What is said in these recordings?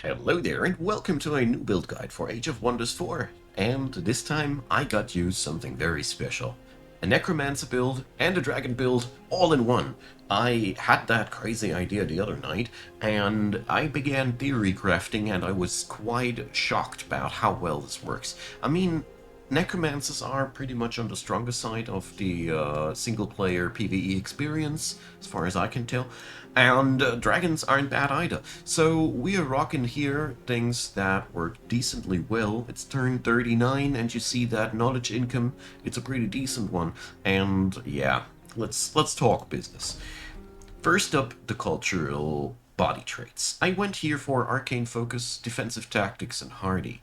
Hello there, and welcome to a new build guide for Age of Wonders 4. And this time I got you something very special. A Necromancer build and a Dragon build all in one. I had that crazy idea the other night, and I began theory crafting, and I was quite shocked about how well this works. I mean, Necromancers are pretty much on the stronger side of the single-player PvE experience, as far as I can tell, and dragons aren't bad either. So we are rocking here things that work decently well. It's turn 39, and you see that knowledge income. It's a pretty decent one, and yeah, let's talk business. First up, the cultural body traits. I went here for arcane focus, defensive tactics, and hardy.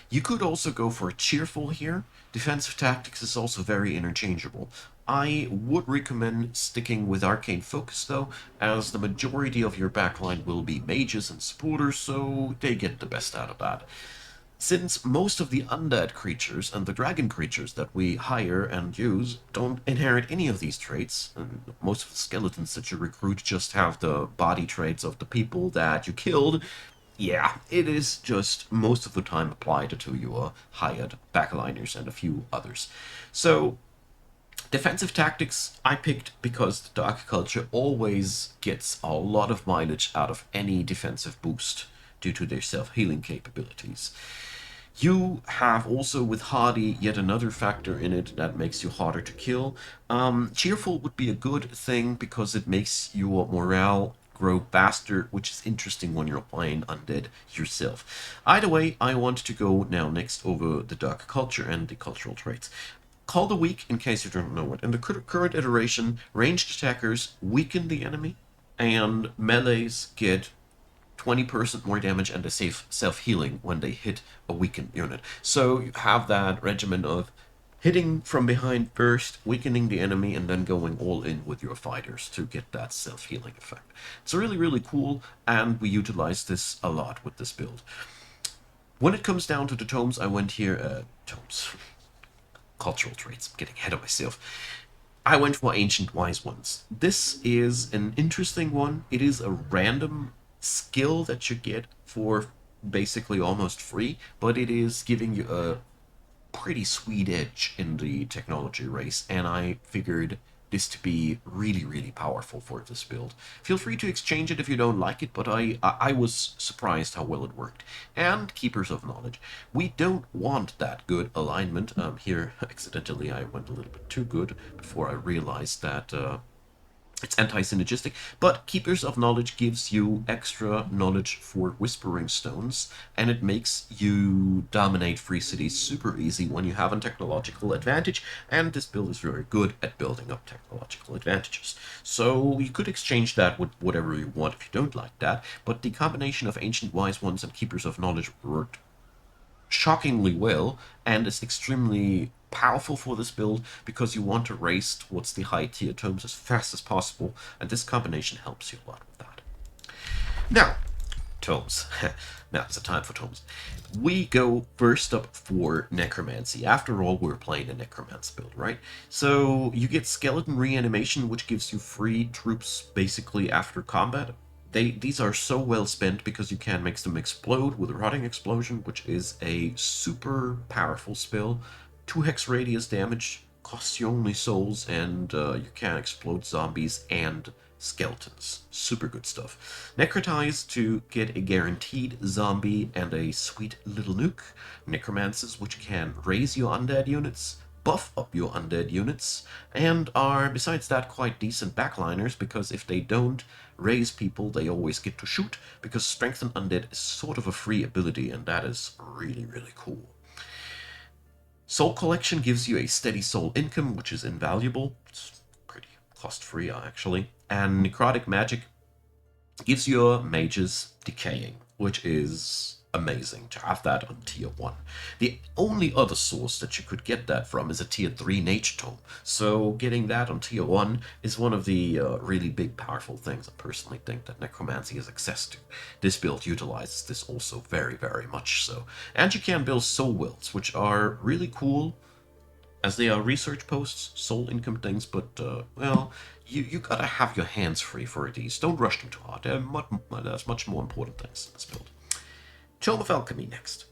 You could also go for cheerful here. Defensive tactics is also very interchangeable. I would recommend sticking with arcane focus though, as the majority of your backline will be mages and supporters, so they get the best out of that. Since most of the undead creatures and the dragon creatures that we hire and use don't inherit any of these traits, and most of the skeletons that you recruit just have the body traits of the people that you killed, yeah, it is just most of the time applied to your hired backliners and a few others. So, defensive tactics I picked because the Dark Culture always gets a lot of mileage out of any defensive boost due to their self-healing capabilities. You have also with Hardy yet another factor in it that makes you harder to kill. Cheerful would be a good thing because it makes your morale grow faster, which is interesting when you're playing undead yourself. Either way, I want to go now next over the Dark Culture and the cultural traits. Call the weak, in case you don't know it. In the current iteration, ranged attackers weaken the enemy, and melees get 20% more damage and a safe self-healing when they hit a weakened unit. So you have that regimen of hitting from behind first, weakening the enemy, and then going all in with your fighters to get that self-healing effect. It's really, really cool, and we utilize this a lot with this build. When it comes down to the tomes, I went here, cultural traits, I'm getting ahead of myself. I went for Ancient Wise Ones. This is an interesting one. It is a random skill that you get for basically almost free, but it is giving you a pretty sweet edge in the technology race, and I figured this to be really, really powerful for this build. Feel free to exchange it if you don't like it, but I was surprised how well it worked. And Keepers of Knowledge. We don't want that good alignment. Here, accidentally, I went a little bit too good before I realized that it's anti-synergistic, but Keepers of Knowledge gives you extra knowledge for Whispering Stones, and it makes you dominate free cities super easy when you have a technological advantage, and this build is very good at building up technological advantages. So you could exchange that with whatever you want if you don't like that, but the combination of Ancient Wise Ones and Keepers of Knowledge worked shockingly well and is extremely powerful for this build because you want to race towards the high tier tomes as fast as possible, and this combination helps you a lot with that. Now, tomes. Now it's the time for tomes. We go first up for Necromancy. After all, we're playing a Necromancer build, right? So you get Skeleton Reanimation, which gives you free troops basically after combat. These are so well spent because you can make them explode with a Rotting Explosion, which is a super powerful spell. 2 hex radius damage, costs you only souls, and you can explode zombies and skeletons. Super good stuff. Necrotize to get a guaranteed zombie and a sweet little nuke. Necromancers, which can raise your undead units, buff up your undead units, and are, besides that, quite decent backliners, because if they don't raise people, they always get to shoot, because Strengthen Undead is sort of a free ability, and that is really, really cool. Soul Collection gives you a steady soul income, which is invaluable. It's pretty cost-free, actually. And Necrotic Magic gives your mages decaying, which is amazing to have that on tier 1. The only other source that you could get that from is a tier 3 nature tome, so getting that on tier 1 is one of the really big powerful things I personally think that Necromancy has access to. This build utilizes this also very, very much so. And you can build soul wells, which are really cool as they are research posts, soul income things, but, well, you gotta have your hands free for these. Don't rush them too hard. There's much more important things in this build. Tome of Alchemy next.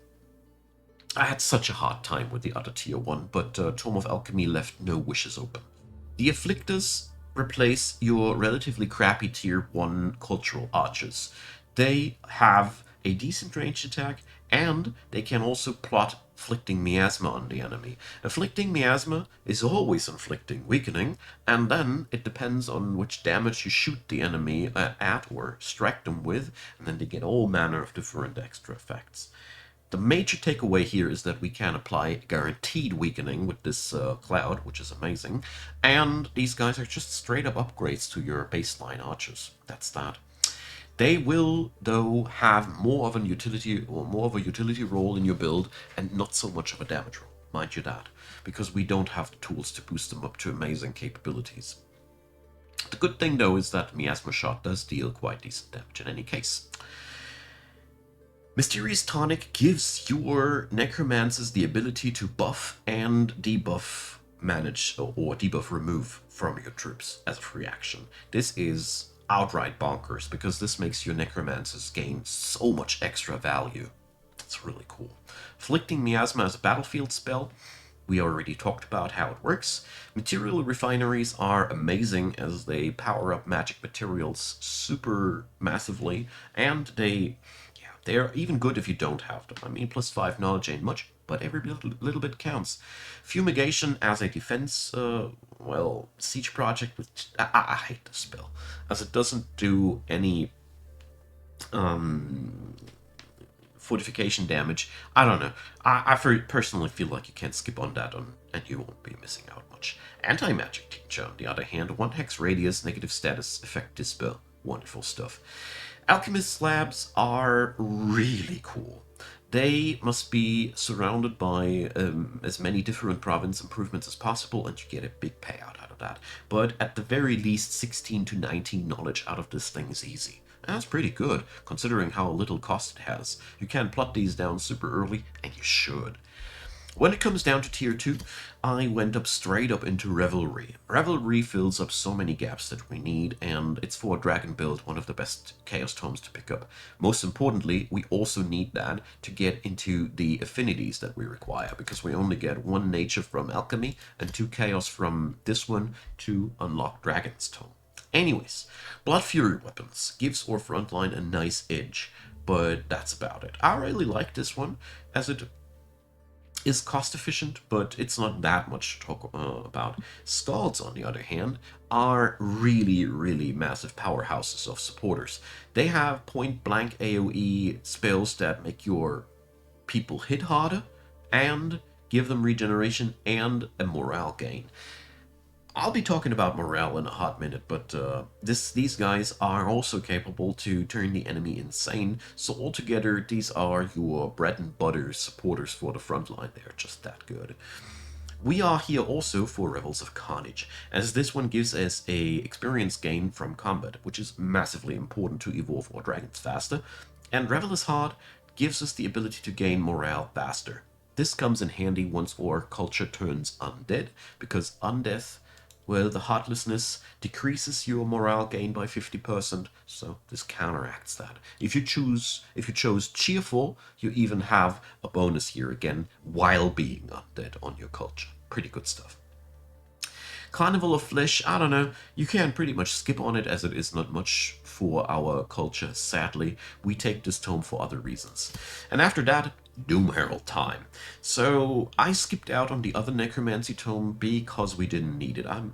I had such a hard time with the other tier 1, but Tome of Alchemy left no wishes open. The Afflictors replace your relatively crappy tier 1 cultural archers. They have a decent ranged attack, and they can also plot inflicting miasma on the enemy. Inflicting miasma is always inflicting weakening, and then it depends on which damage you shoot the enemy at or strike them with, and then they get all manner of different extra effects. The major takeaway here is that we can apply guaranteed weakening with this cloud, which is amazing, and these guys are just straight up upgrades to your baseline archers. That's that. They will, though, have more of a utility role in your build and not so much of a damage role, mind you that, because we don't have the tools to boost them up to amazing capabilities. The good thing, though, is that Miasma Shot does deal quite decent damage in any case. Mysterious Tonic gives your Necromancers the ability to buff and debuff manage or debuff remove from your troops as a free action. This is outright bonkers because this makes your Necromancers gain so much extra value. It's really cool. Afflicting Miasma as a battlefield spell. We already talked about how it works. Material refineries are amazing as they power up magic materials super massively, and they're even good if you don't have them. I mean, +5 knowledge ain't much, but every little bit counts. Fumigation as a defense, siege project, which I hate this spell, as it doesn't do any fortification damage. I don't know. I personally feel like you can't skip on that, and you won't be missing out much. Anti-magic teacher, on the other hand, 1 hex radius, negative status, effect dispel. Wonderful stuff. Alchemist slabs are really cool. They must be surrounded by as many different province improvements as possible, and you get a big payout out of that. But at the very least, 16 to 19 knowledge out of this thing is easy. That's pretty good, considering how little cost it has. You can plot these down super early, and you should. When it comes down to tier 2, I went up straight up into Revelry. Revelry fills up so many gaps that we need, and it's for a dragon build one of the best Chaos Tomes to pick up. Most importantly, we also need that to get into the affinities that we require, because we only get 1 nature from Alchemy and 2 Chaos from this one to unlock Dragon's Tome. Anyways, Blood Fury weapons gives our frontline a nice edge, but that's about it. I really like this one, as it is cost efficient, but it's not that much to talk about. Scalds, on the other hand, are really, really massive powerhouses of supporters. They have point blank AoE spells that make your people hit harder and give them regeneration and a morale gain. I'll be talking about morale in a hot minute, but these guys are also capable to turn the enemy insane, so altogether these are your bread and butter supporters for the front line. They're just that good. We are here also for Revels of Carnage, as this one gives us a experience gain from combat, which is massively important to evolve our dragons faster, and Revel is Hard gives us the ability to gain morale faster. This comes in handy once our culture turns undead, because undeath, well, the heartlessness decreases your morale gain by 50%, so this counteracts that. If you chose cheerful, you even have a bonus here again while being undead on your culture. Pretty good stuff. Carnival of Flesh, I don't know, you can pretty much skip on it as it is not much for our culture, sadly. We take this tome for other reasons. And after that, Doom Herald time. So I skipped out on the other Necromancy tome because we didn't need it. I'm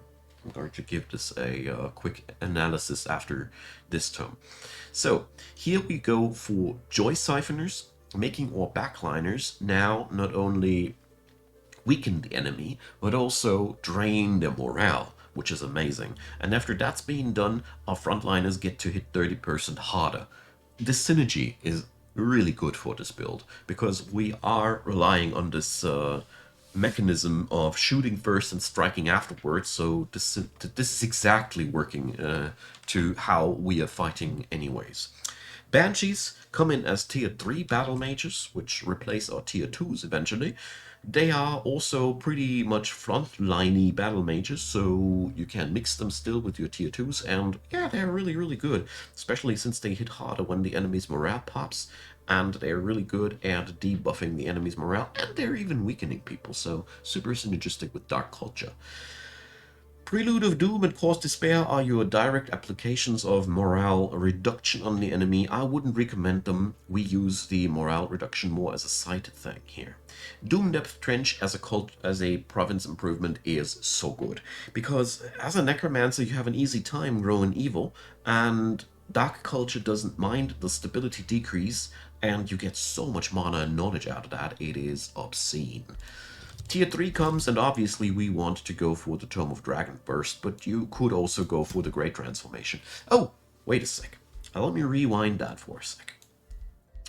going to give this a quick analysis after this tome. So here we go for Joy Siphoners, making our backliners now not only weaken the enemy, but also drain their morale, which is amazing. And after that's being done, our frontliners get to hit 30% harder. This synergy is really good for this build, because we are relying on this mechanism of shooting first and striking afterwards, so this is exactly working to how we are fighting anyways. Banshees come in as tier 3 battle mages, which replace our tier 2s eventually. They are also pretty much frontliney battle mages, so you can mix them still with your tier 2s, and yeah, they're really, really good, especially since they hit harder when the enemy's morale pops, and they're really good at debuffing the enemy's morale, and they're even weakening people, so super synergistic with Dark Culture. Prelude of Doom and Cause Despair are your direct applications of morale reduction on the enemy. I wouldn't recommend them. We use the morale reduction more as a side thing here. Doom Depth Trench as a province improvement is so good, because as a necromancer you have an easy time growing evil, and Dark Culture doesn't mind the stability decrease, and you get so much mana and knowledge out of that, it is obscene. Tier 3 comes, and obviously we want to go for the Tome of Dragon Burst, but you could also go for the Great Transformation. Oh, wait a sec. Let me rewind that for a sec.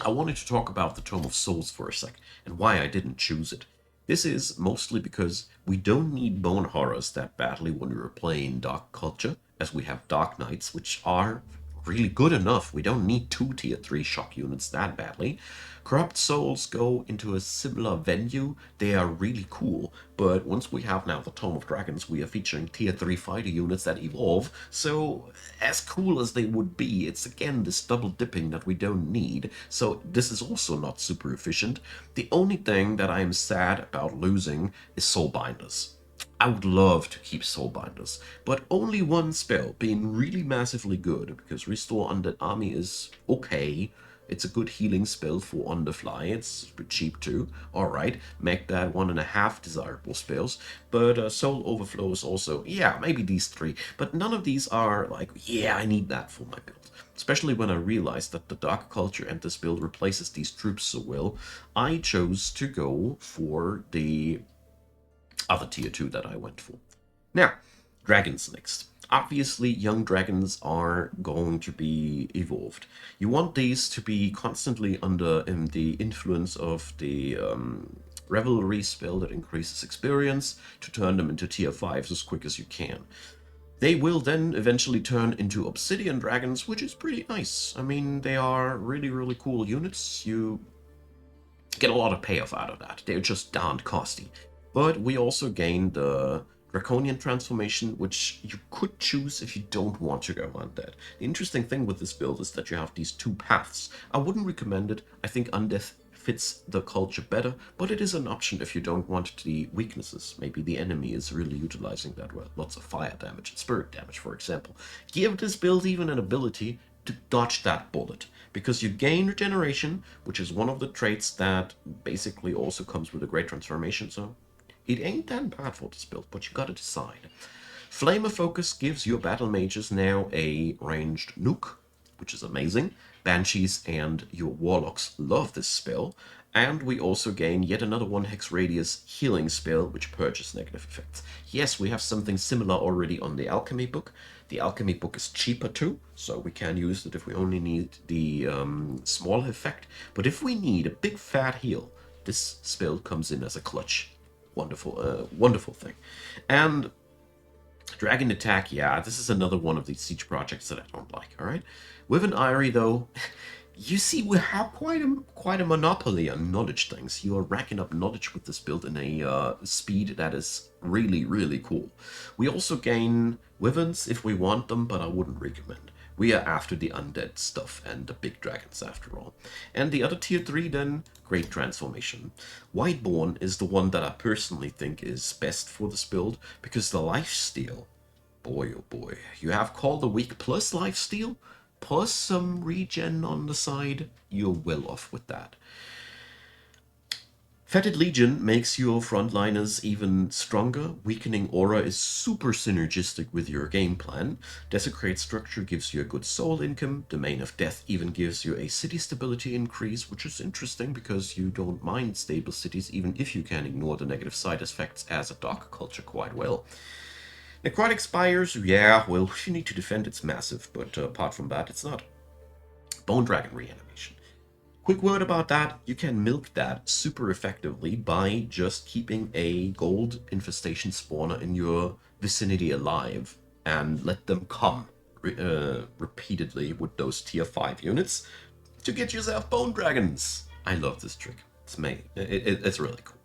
I wanted to talk about the Tome of Souls for a sec, and why I didn't choose it. This is mostly because we don't need Bone Horrors that badly when we were playing Dark Culture, as we have Dark Knights, which are really good enough. We don't need two tier 3 shock units that badly. Corrupt Souls go into a similar venue. They are really cool, but once we have now the Tome of Dragons, we are featuring tier 3 fighter units that evolve, so as cool as they would be, it's again this double dipping that we don't need, so this is also not super efficient. The only thing that I am sad about losing is Soulbinders. I would love to keep Soulbinders, but only one spell being really massively good, because Restore Undead Army is okay. It's a good healing spell for on the fly. It's cheap too. Alright, make that 1.5 desirable spells. But Soul Overflow is also, yeah, maybe these 3. But none of these are like, yeah, I need that for my build. Especially when I realized that the Dark Culture and this build replaces these troops so well, I chose to go for the other tier 2 that I went for. Now, dragons next. Obviously, young dragons are going to be evolved. You want these to be constantly under the influence of the Revelry spell that increases experience to turn them into tier 5s as quick as you can. They will then eventually turn into Obsidian Dragons, which is pretty nice. I mean, they are really, really cool units. You get a lot of payoff out of that. They're just darned costly. But we also gain the Draconian transformation, which you could choose if you don't want to go undead. The interesting thing with this build is that you have these two paths. I wouldn't recommend it. I think undeath fits the culture better, but it is an option if you don't want the weaknesses. Maybe the enemy is really utilizing that well. Lots of fire damage and spirit damage, for example. Give this build even an ability to dodge that bullet, because you gain regeneration, which is one of the traits that basically also comes with a great transformation, so it ain't that bad for this build, but you gotta decide. Flame of Focus gives your battle mages now a ranged nuke, which is amazing. Banshees and your warlocks love this spell. And we also gain yet another 1 hex radius healing spell, which purges negative effects. Yes, we have something similar already on the alchemy book. The alchemy book is cheaper too, so we can use it if we only need the small effect. But if we need a big fat heal, this spell comes in as a clutch. Wonderful, wonderful thing. And Dragon Attack, yeah, this is another one of these siege projects that I don't like, alright? With an Eyrie, though, you see we have quite a monopoly on knowledge things. You are racking up knowledge with this build in a speed that is really, really cool. We also gain Wyverns if we want them, but I wouldn't recommend. We are after the undead stuff and the big dragons after all. And the other tier 3 then, Great Transformation. Whiteborn is the one that I personally think is best for this build, because the lifesteal, boy oh boy, you have Call the Weak plus lifesteal, plus some regen on the side, you're well off with that. Fetid Legion makes your frontliners even stronger. Weakening Aura is super synergistic with your game plan. Desecrate Structure gives you a good soul income. Domain of Death even gives you a city stability increase, which is interesting because you don't mind stable cities even if you can ignore the negative side effects as a Dark Culture quite well. Necrotic Spires, yeah, well, if you need to defend, it's massive, but apart from that, it's not. Bone Dragon Reanimation. Quick word about that, you can milk that super effectively by just keeping a gold infestation spawner in your vicinity alive and let them come repeatedly with those tier 5 units. to get yourself bone dragons. I love this trick. It's really cool.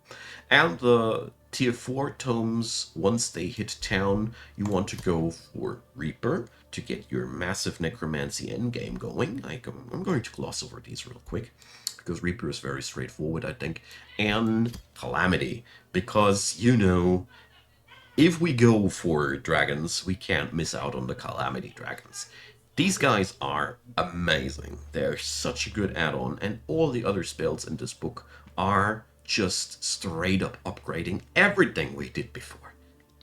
And the tier 4 tomes, once they hit town, you want to go for Reaper to get your massive necromancy endgame going. I'm going to gloss over these real quick, because Reaper is very straightforward, I think. And Calamity, because, you know, if we go for dragons, we can't miss out on the Calamity dragons. These guys are amazing. They're such a good add-on, and all the other spells in this book are just straight up upgrading everything we did before.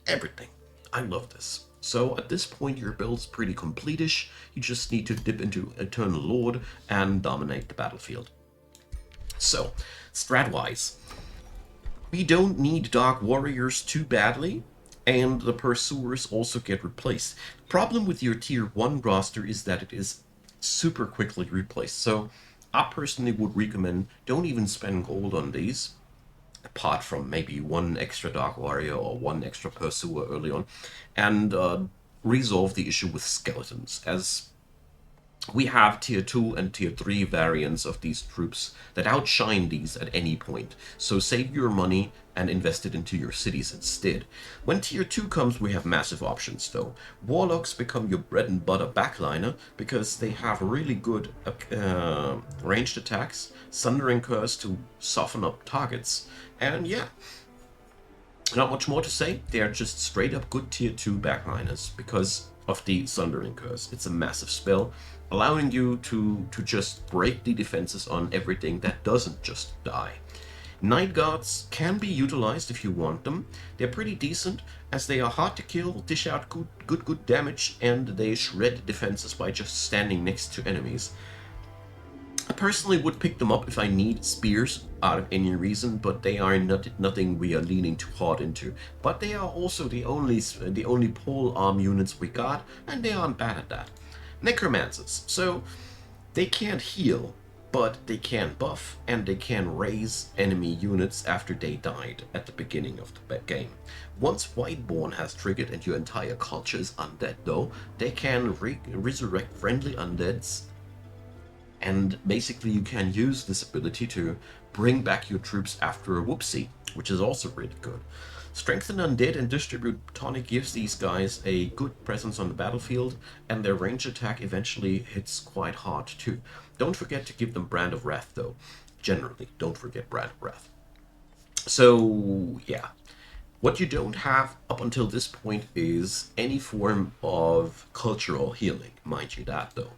Everything. I love this. So at this point your build's pretty complete-ish. You just need to dip into Eternal Lord and dominate the battlefield. So, strat-wise, we don't need Dark Warriors too badly, and the Pursuers also get replaced. Problem with your tier 1 roster is that it is super quickly replaced, so I personally would recommend don't even spend gold on these, apart from maybe one extra Dark Warrior or one extra Pursuer early on, and resolve the issue with skeletons, as we have tier 2 and tier 3 variants of these troops that outshine these at any point, so save your money and invest it into your cities instead. When tier 2 comes, we have massive options though. Warlocks become your bread and butter backliner because they have really good ranged attacks, Sundering Curse to soften up targets, and yeah, not much more to say. They are just straight up good tier 2 backliners because of the Sundering Curse. It's a massive spell, allowing you to just break the defenses on everything that doesn't just die. Night Guards can be utilized if you want them. They're pretty decent, as they are hard to kill, dish out good damage, and they shred defenses by just standing next to enemies. I personally would pick them up if I need spears out of any reason, but they are nothing we are leaning too hard into. But they are also the only pole arm units we got, and they aren't bad at that. Necromancers, so they can't heal, but they can buff, and they can raise enemy units after they died at the beginning of the game. Once Whiteborn has triggered and your entire culture is undead though, they can resurrect friendly undeads, and basically you can use this ability to bring back your troops after a whoopsie, which is also really good. Strengthen Undead and Distribute Tonic gives these guys a good presence on the battlefield, and their range attack eventually hits quite hard too. Don't forget to give them Brand of Wrath though. Generally, don't forget Brand of Wrath. So, yeah. What you don't have up until this point is any form of cultural healing, mind you that though.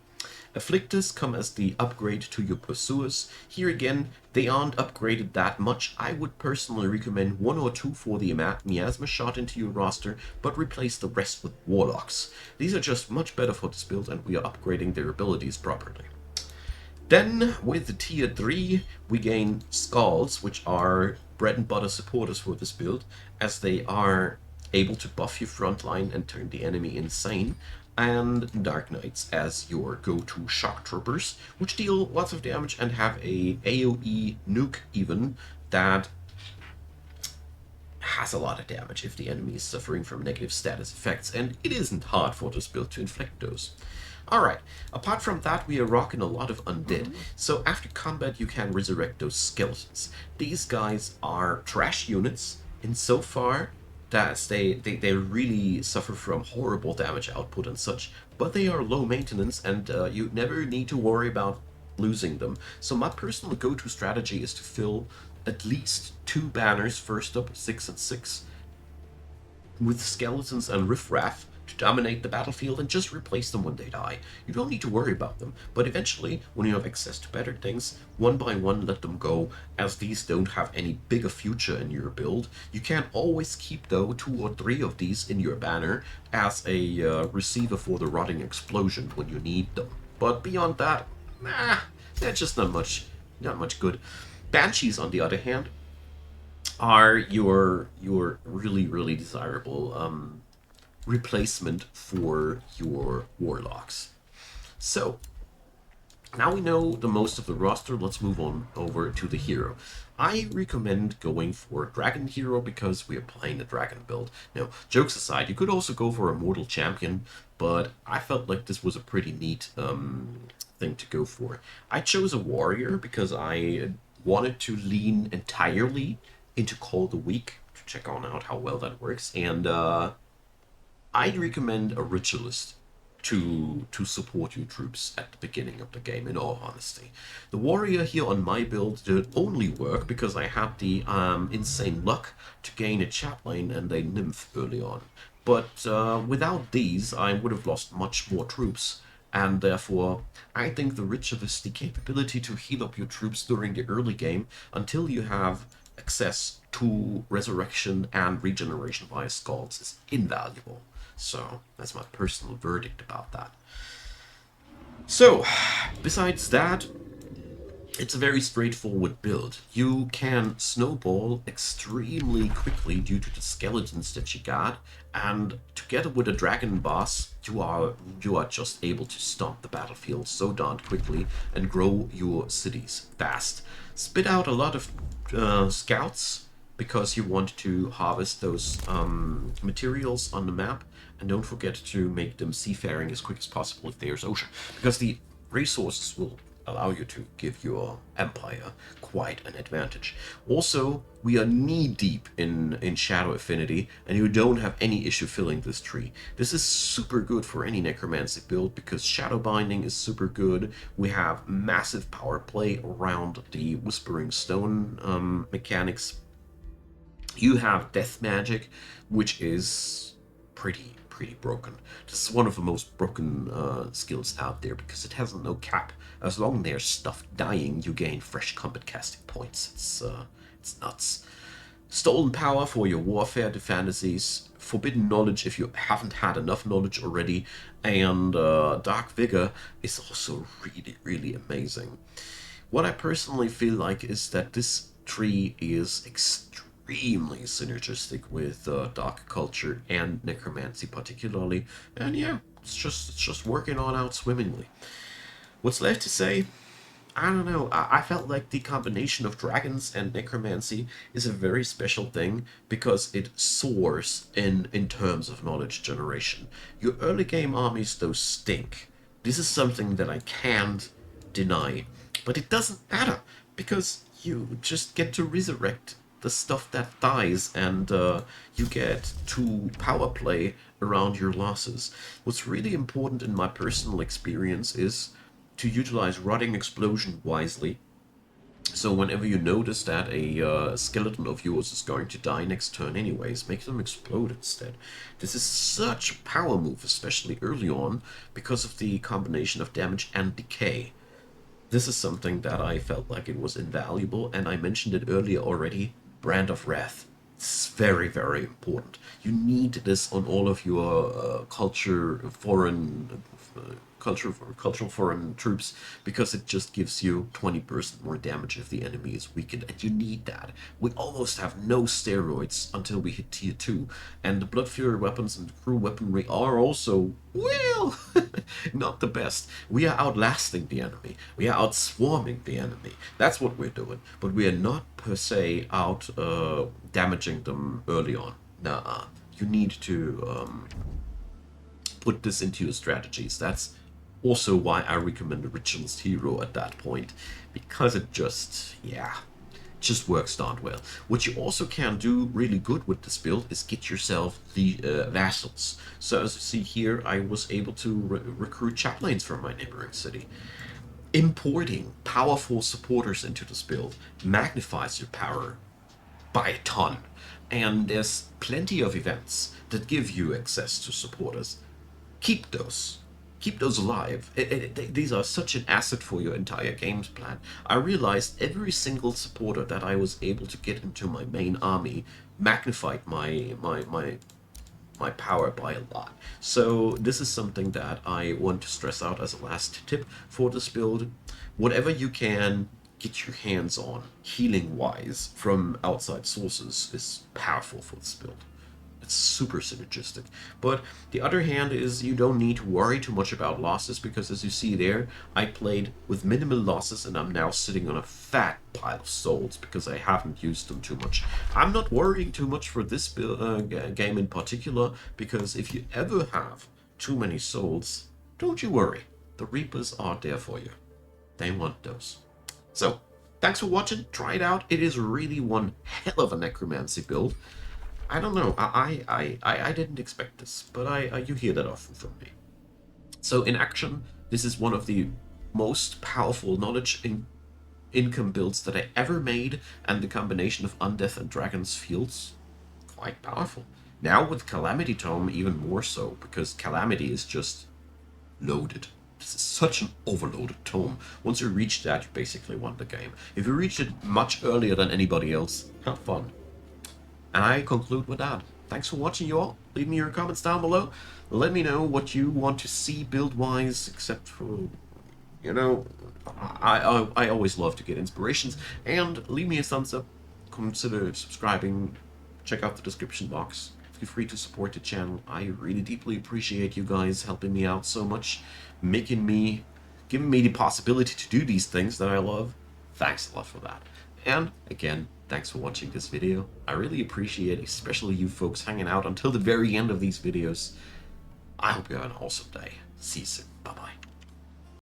Afflictors come as the upgrade to your Pursuers. Here again, they aren't upgraded that much. I would personally recommend 1 or 2 for the Miasma shot into your roster, but replace the rest with Warlocks. These are just much better for this build, and we are upgrading their abilities properly. Then, with tier 3, we gain Skulls, which are bread and butter supporters for this build, as they are able to buff your frontline and turn the enemy insane, and Dark Knights as your go-to shock troopers, which deal lots of damage and have a AoE nuke even that has a lot of damage if the enemy is suffering from negative status effects, and it isn't hard for this build to inflict those. Alright, apart from that, we are rocking a lot of undead, so after combat you can resurrect those skeletons. These guys are trash units insofar that they really suffer from horrible damage output and such, but they are low maintenance, and you never need to worry about losing them. So my personal go-to strategy is to fill at least 2 banners, first up 6 and 6, with skeletons and riffraff to dominate the battlefield, and just replace them when they die. You don't need to worry about them, but eventually, when you have access to better things, one by one let them go, as these don't have any bigger future in your build. You can always keep, though, 2 or 3 of these in your banner as a receiver for the Rotting Explosion when you need them. But beyond that, they're just not much good. Banshees, on the other hand, are your really desirable replacement for your Warlocks. So, Now we know the most of the roster, let's move on over to the hero. I recommend going for Dragon Hero because we are playing the Dragon build. Now, jokes aside, you could also go for a Mortal Champion, but I felt like this was a pretty neat thing to go for. I chose a Warrior because I wanted to lean entirely into Call the Weak to check on out how well that works, and I'd recommend a Ritualist to support your troops at the beginning of the game, in all honesty. The warrior here on my build did only work because I had the insane luck to gain a chaplain and a nymph early on. But without these, I would have lost much more troops, and therefore I think the ritualist, the capability to heal up your troops during the early game until you have access to resurrection and regeneration via scalds is invaluable. So that's my personal verdict about that. So, besides that, it's a very straightforward build. You can snowball extremely quickly due to the skeletons that you got, and together with a dragon boss, you are just able to stomp the battlefield so darn quickly and grow your cities fast. Spit out a lot of scouts because you want to harvest those materials on the map, and don't forget to make them seafaring as quick as possible if there's ocean, because the resources will allow you to give your empire quite an advantage. Also, we are knee deep in Shadow Affinity, and you don't have any issue filling this tree. This is super good for any necromancy build because Shadow Binding is super good. We have massive power play around the Whispering Stone mechanics. You have Death Magic, which is pretty broken. This is one of the most broken skills out there because it has no cap. As long as there's stuff dying, you gain fresh combat casting points. It's nuts. Stolen Power for your warfare, the fantasies. Forbidden Knowledge if you haven't had enough knowledge already. And Dark Vigor is also really amazing. What I personally feel like is that this tree is extremely synergistic with dark culture and necromancy particularly, and yeah, it's just working on out swimmingly. What's left to say? I don't know. I felt like the combination of dragons and necromancy is a very special thing because it soars in terms of knowledge generation. Your early game armies, those stink. This is something that I can't deny. But it doesn't matter because you just get to resurrect the stuff that dies, and you get to power play around your losses. What's really important in my personal experience is to utilize Rotting Explosion wisely. So whenever you notice that a skeleton of yours is going to die next turn anyways, make them explode instead. This is such a power move, especially early on, because of the combination of damage and decay. This is something that I felt like it was invaluable, and I mentioned it earlier already. Brand of Wrath. It's very important. You need this on all of your cultural foreign troops because it just gives you 20% more damage if the enemy is weakened, and you need that. We almost have no steroids until we hit tier 2, and the Blood Fury weapons and crew weaponry are also, well, not the best. We are outlasting the enemy. We are outswarming the enemy. That's what we're doing, but we are not per se out damaging them early on. Nah, you need to put this into your strategies. That's also why I recommend a Ritualist Hero at that point, because it just works darn well. What you also can do really good with this build is get yourself the vassals. So as you see here, I was able to recruit chaplains from my neighboring city. Importing powerful supporters into this build magnifies your power by a ton. And there's plenty of events that give you access to supporters. Keep those. Keep those alive. These are such an asset for your entire games plan. I realized every single supporter that I was able to get into my main army magnified my power by a lot. So this is something that I want to stress out as a last tip for this build. Whatever you can get your hands on, healing wise, from outside sources is powerful for this build. It's super synergistic. But the other hand is you don't need to worry too much about losses, because as you see there, I played with minimal losses and I'm now sitting on a fat pile of souls because I haven't used them too much. I'm not worrying too much for this game in particular, because if you ever have too many souls, don't you worry. The Reapers are there for you. They want those. So, thanks for watching. Try it out. It is really one hell of a necromancy build. I don't know. I didn't expect this, but you hear that often from me. So in action, this is one of the most powerful knowledge income builds that I ever made, and the combination of Undeath and Dragons feels quite powerful. Now with Calamity Tome, even more so, because Calamity is just loaded. This is such an overloaded tome. Once you reach that, you basically won the game. If you reach it much earlier than anybody else, have fun. And I conclude with that. Thanks for watching, you all. Leave me your comments down below. Let me know what you want to see build-wise, except for, you know, I always love to get inspirations. And leave me a thumbs up. Consider subscribing. Check out the description box. Feel free to support the channel. I really deeply appreciate you guys helping me out so much, giving me the possibility to do these things that I love. Thanks a lot for that. And again, thanks for watching this video. I really appreciate it, especially you folks hanging out until the very end of these videos. I hope you have an awesome day. See you soon. Bye-bye.